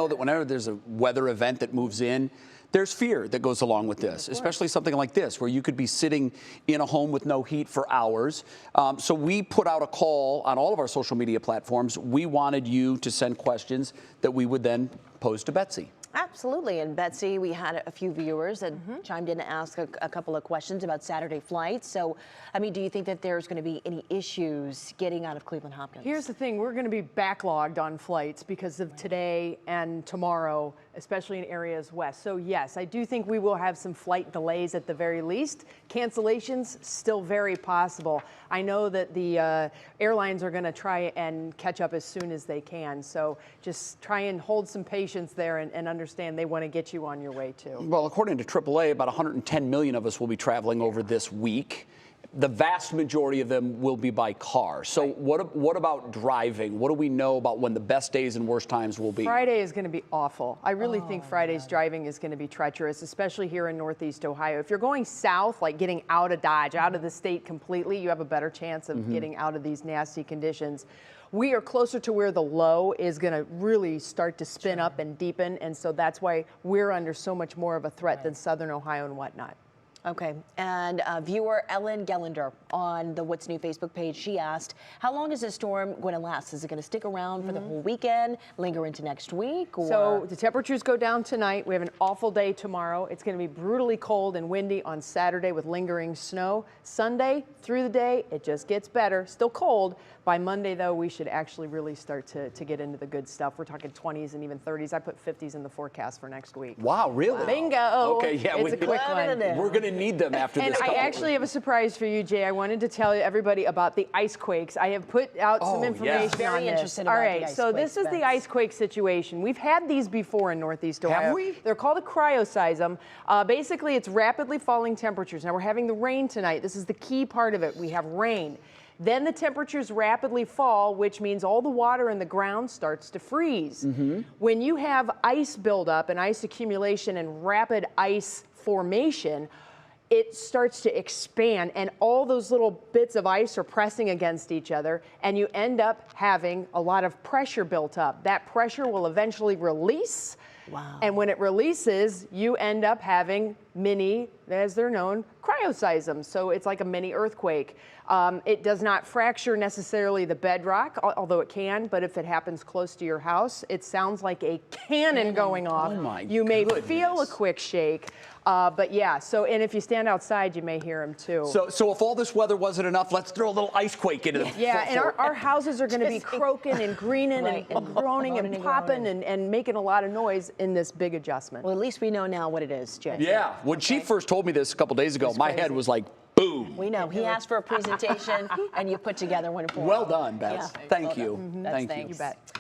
know that whenever there's a weather event that moves in, there's fear that goes along with this, especially something like this, where you could be sitting in a home with no heat for hours. So we put out a call on all of our social media platforms. We wanted you to send questions that we would then pose to Betsy. Absolutely. And Betsy, we had a few viewers that chimed in to ask a couple of questions about Saturday flights. So, I mean, do you think that there's going to be any issues getting out of Cleveland Hopkins? Here's the thing. We're going to be backlogged on flights because of today and tomorrow, especially in areas west. So, yes, I do think we will have some flight delays at the very least. Cancellations, still very possible. I know that the airlines are going to try and catch up as soon as they can. So just try and hold some patience there and understand they want to get you on your way too. Well, according to AAA, about 110 million of us will be traveling over this week. The vast majority of them will be by car. So what about driving? What do we know about when the best days and worst times will be? Friday is going to be awful. I really think Friday's driving is going to be treacherous, especially here in Northeast Ohio. If you're going south, like getting out of Dodge, out of the state completely, you have a better chance of getting out of these nasty conditions. We are closer to where the low is going to really start to spin up and deepen, and so that's why we're under so much more of a threat than Southern Ohio and whatnot. Okay, and viewer Ellen Gellender on the What's New Facebook page, she asked, how long is this storm going to last? Is it going to stick around for the whole weekend, linger into next week? Or? So the temperatures go down tonight. We have an awful day tomorrow. It's going to be brutally cold and windy on Saturday with lingering snow. Sunday through the day, it just gets better. Still cold. By Monday, though, we should actually really start to get into the good stuff. We're talking 20s and even 30s. I put 50s in the forecast for next week. Wow, really? Bingo. Okay, yeah. It's a quick one. We're going to need them after this. And I actually have a surprise for you, Jay. I wanted to tell everybody about the ice quakes. I have put out some information on Very this. interested All about right, the ice so quakes, this is the Bets. ice quake situation. We've had these before in Northeast Ohio. Have we? They're called a cryoseism. Basically, it's rapidly falling temperatures. Now, we're having the rain tonight. This is the key part of it. We have rain. Then the temperatures rapidly fall, which means all the water in the ground starts to freeze. When you have ice buildup and ice accumulation and rapid ice formation, it starts to expand, and all those little bits of ice are pressing against each other, and you end up having a lot of pressure built up. That pressure will eventually release. Wow. And when it releases, you end up having mini, as they're known, cryoseisms. So it's like a mini earthquake. It does not fracture necessarily the bedrock, although it can, but if it happens close to your house, it sounds like a cannon going off. Oh my You may goodness. feel a quick shake. But yeah, so, and if you stand outside, you may hear them too. So if all this weather wasn't enough, let's throw a little ice quake into the Yeah, and our houses are going to be croaking and greening and groaning and Moaning and popping groaning. and making a lot of noise in this big adjustment. Well, at least we know now what it is, Jay. Yeah, when she first told me this a couple days ago, my head was like, boom. We know. He asked for a presentation, and you put together one for him. Well done, Bets. Yeah. Thank Well you. done. Thank you. Thanks. You bet.